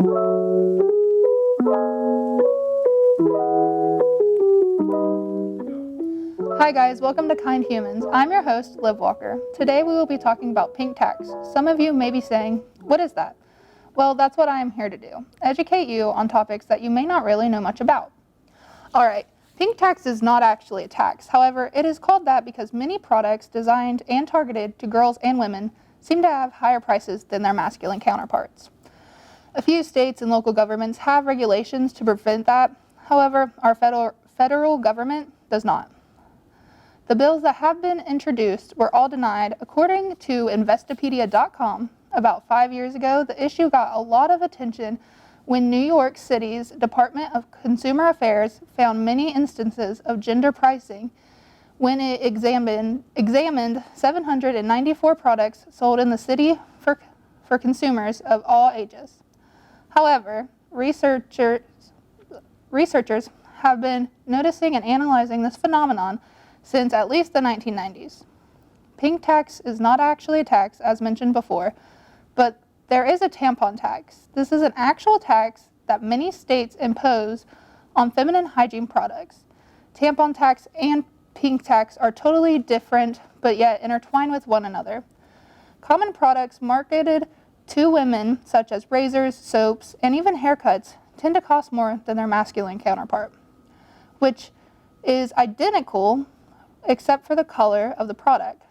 Hi guys, welcome to Kind Humans. I'm your host, Liv Walker. Today we will be talking about pink tax. Some of you may be saying, what is that? Well, that's what I am here to do. Educate you on topics that you may not really know much about. Alright, pink tax is not actually a tax. However, it is called that because many products designed and targeted to girls and women seem to have higher prices than their masculine counterparts. A few states and local governments have regulations to prevent that. However, our federal government does not. The bills that have been introduced were all denied. According to Investopedia.com, about 5 years ago, the issue got a lot of attention when New York City's Department of Consumer Affairs found many instances of gender pricing when it examined 794 products sold in the city for consumers of all ages. However, researchers have been noticing and analyzing this phenomenon since at least the 1990s. Pink tax is not actually a tax, as mentioned before, but there is a tampon tax. This is an actual tax that many states impose on feminine hygiene products. Tampon tax and pink tax are totally different, but yet intertwined with one another. Common products marketed to women, such as razors, soaps, and even haircuts, tend to cost more than their masculine counterpart, which is identical except for the color of the product.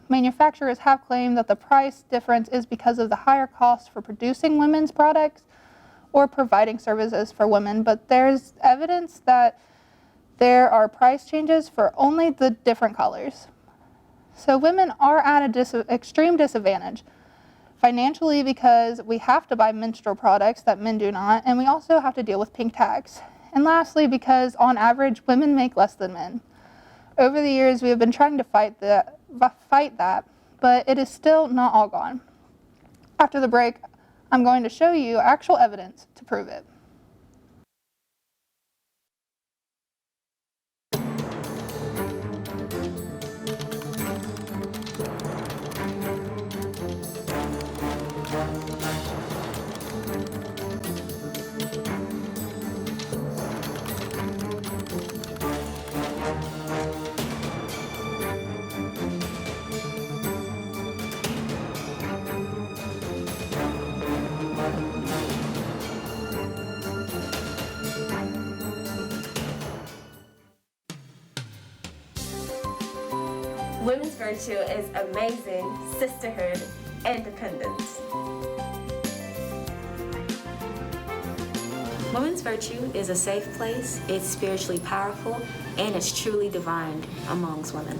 Manufacturers have claimed that the price difference is because of the higher cost for producing women's products or providing services for women, but there's evidence that there are price changes for only the different colors. So women are at an extreme disadvantage financially because we have to buy menstrual products that men do not, and we also have to deal with pink tax. And lastly, because on average, women make less than men. Over the years, we have been trying to fight that, but it is still not all gone. After the break, I'm going to show you actual evidence to prove it. Women's Virtue is amazing, sisterhood, independence. Women's Virtue is a safe place, it's spiritually powerful, and it's truly divine amongst women.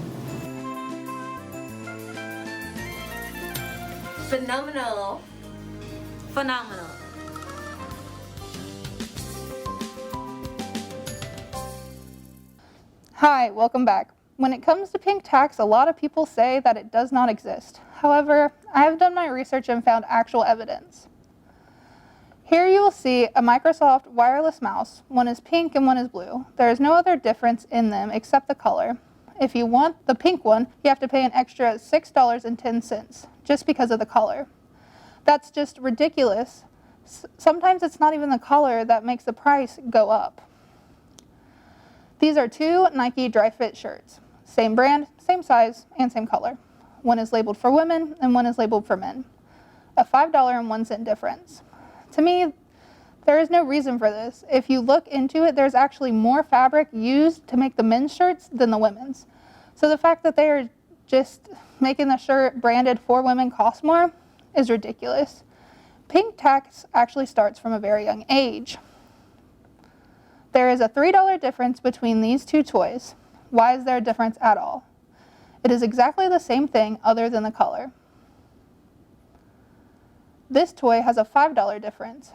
Phenomenal. Phenomenal. Hi, welcome back. When it comes to pink tax, a lot of people say that it does not exist. However, I have done my research and found actual evidence. Here you will see a Microsoft wireless mouse. One is pink and one is blue. There is no other difference in them except the color. If you want the pink one, you have to pay an extra $6.10 just because of the color. That's just ridiculous. Sometimes it's not even the color that makes the price go up. These are two Nike Dri-FIT shirts. Same brand, same size, and same color. One is labeled for women and one is labeled for men. A $5.01 difference. To me, there is no reason for this. If you look into it, there's actually more fabric used to make the men's shirts than the women's. So the fact that they are just making the shirt branded for women cost more is ridiculous. Pink tax actually starts from a very young age. There is a $3 difference between these two toys. Why is there a difference at all? It is exactly the same thing other than the color. This toy has a $5 difference.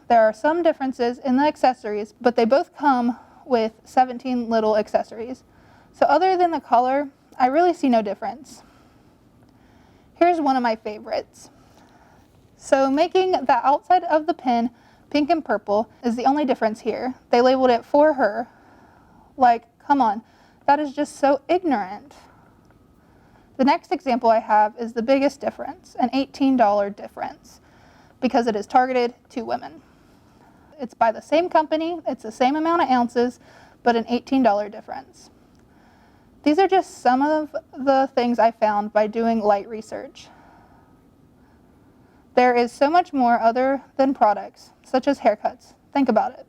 There are some differences in the accessories, but they both come with 17 little accessories. So other than the color, I really see no difference. Here's one of my favorites. So making the outside of the pin pink and purple is the only difference here. They labeled it for her. Like, come on, that is just so ignorant. The next example I have is the biggest difference, an $18 difference. because it is targeted to women. It's by the same company, it's the same amount of ounces, but an $18 difference. These are just some of the things I found by doing light research. There is so much more other than products, such as haircuts. Think about it.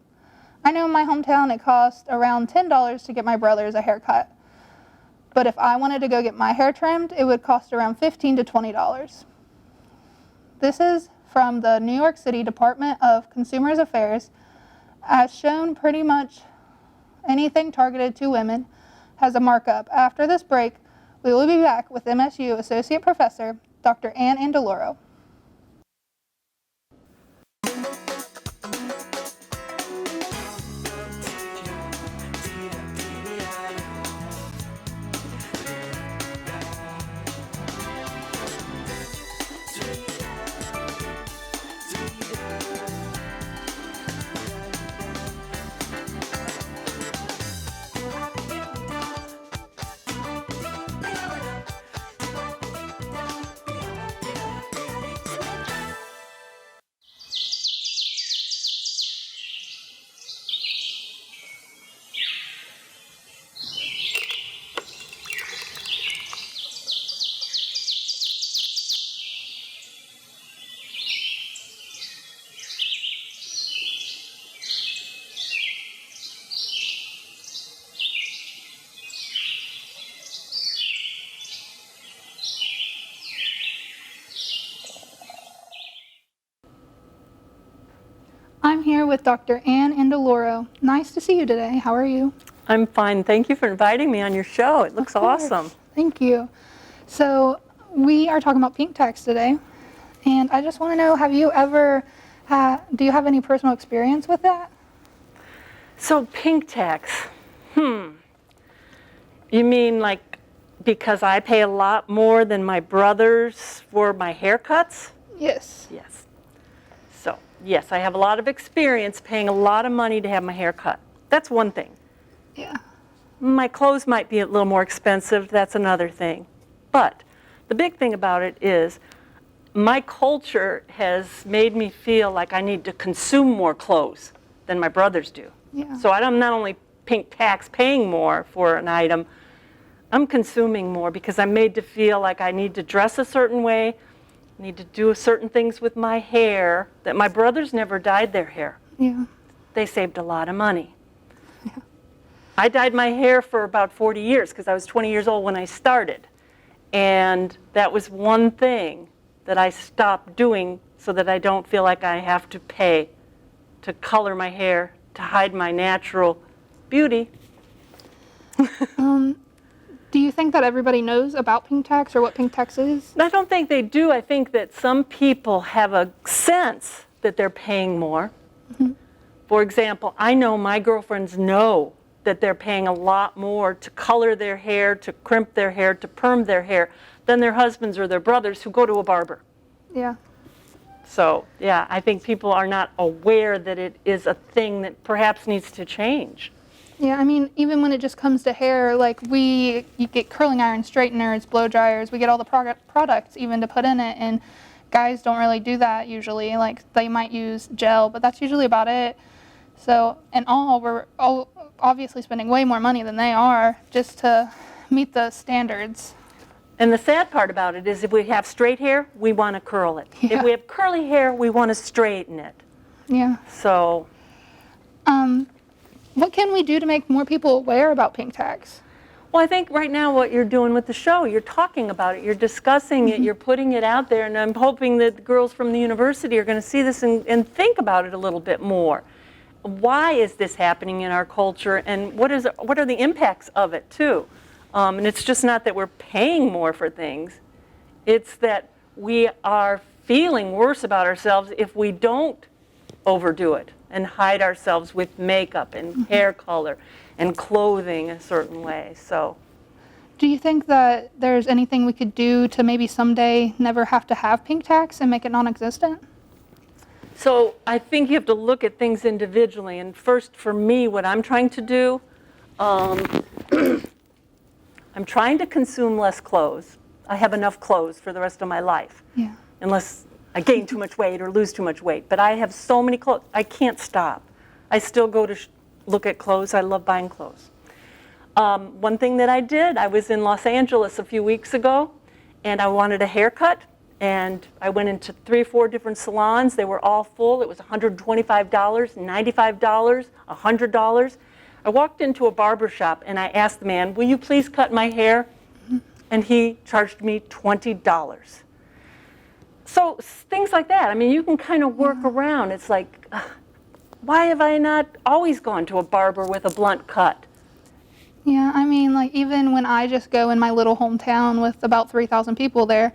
I know in my hometown it cost around $10 to get my brothers a haircut. But if I wanted to go get my hair trimmed, it would cost around $15 to $20. This is from the New York City Department of Consumer Affairs. As shown, pretty much anything targeted to women has a markup. After this break, we will be back with MSU Associate Professor Dr. Ann Andaloro. I'm here with Dr. Ann Andaloro. Nice to see you today. How are you? I'm fine. Thank you for inviting me on your show. It looks awesome. Thank you. So we are talking about pink tax today, and I just want to know, do you have any personal experience with that? So pink tax, you mean like because I pay a lot more than my brothers for my haircuts? Yes. Yes. So yes, I have a lot of experience paying a lot of money to have my hair cut. That's one thing. Yeah. My clothes might be a little more expensive. That's another thing. But the big thing about it is my culture has made me feel like I need to consume more clothes than my brothers do. Yeah. So I'm not only pink tax paying more for an item, I'm consuming more because I'm made to feel like I need to dress a certain way, need to do certain things with my hair that my brothers never dyed their hair. Yeah. They saved a lot of money. Yeah. I dyed my hair for about 40 years because I was 20 years old when I started. And that was one thing that I stopped doing so that I don't feel like I have to pay to color my hair, to hide my natural beauty. Do you think that everybody knows about pink tax or what pink tax is? I don't think they do. I think that some people have a sense that they're paying more. Mm-hmm. For example, I know my girlfriends know that they're paying a lot more to color their hair, to crimp their hair, to perm their hair than their husbands or their brothers who go to a barber. Yeah. So, yeah, I think people are not aware that it is a thing that perhaps needs to change. Yeah, I mean, even when it just comes to hair, like you get curling iron straighteners, blow dryers, we get all the products even to put in it, and guys don't really do that usually. Like, they might use gel, but that's usually about it. So, we're all obviously spending way more money than they are just to meet the standards. And the sad part about it is if we have straight hair, we want to curl it. Yeah. If we have curly hair, we want to straighten it. Yeah. So, what can we do to make more people aware about pink tax? Well, I think right now what you're doing with the show, you're talking about it, you're discussing it, you're putting it out there, and I'm hoping that the girls from the university are going to see this and think about it a little bit more. Why is this happening in our culture, and what are the impacts of it, too? And it's just not that we're paying more for things. It's that we are feeling worse about ourselves if we don't overdo it and hide ourselves with makeup and hair color and clothing a certain way. So, do you think that there's anything we could do to maybe someday never have to have pink tax and make it non-existent? So I think you have to look at things individually. And first, for me, what I'm trying to do, I'm trying to consume less clothes. I have enough clothes for the rest of my life. Yeah. Unless I gain too much weight or lose too much weight. But I have so many clothes, I can't stop. I still go to look at clothes. I love buying clothes. One thing that I did, I was in Los Angeles a few weeks ago, and I wanted a haircut. And I went into 3 or 4 different salons. They were all full. It was $125, $95, $100. I walked into a barber shop and I asked the man, will you please cut my hair? And he charged me $20. So things like that. I mean, you can kind of work around. It's like, why have I not always gone to a barber with a blunt cut? Yeah, I mean, like, even when I just go in my little hometown with about 3,000 people there,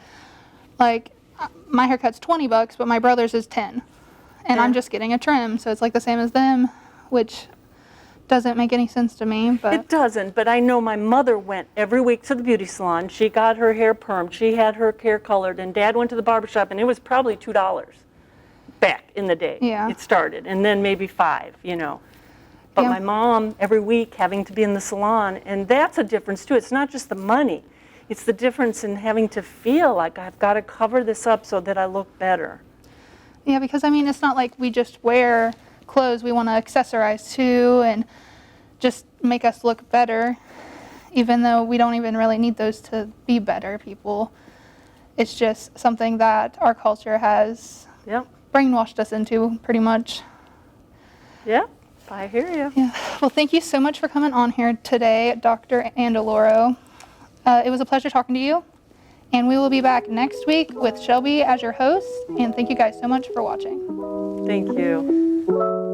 like, my haircut's $20, but my brother's is 10. And I'm just getting a trim, so it's like the same as them, which doesn't make any sense to me, but... It doesn't, but I know my mother went every week to the beauty salon. She got her hair permed. She had her hair colored, and Dad went to the barber shop, and it was probably $2 back in the day. Yeah. It started, and then maybe $5, you know. But Yeah. my mom, every week, having to be in the salon, and that's a difference, too. It's not just the money. It's the difference in having to feel like I've got to cover this up so that I look better. Yeah, because, I mean, it's not like we just wear clothes. We want to accessorize, too, and just make us look better, even though we don't even really need those to be better people. It's just something that our culture has Yep. brainwashed us into, pretty much. Yep. I hear you. Yeah. Well, thank you so much for coming on here today, Dr. Andaloro. It was a pleasure talking to you, and we will be back next week with Shelby as your host, and thank you guys so much for watching. Thank you.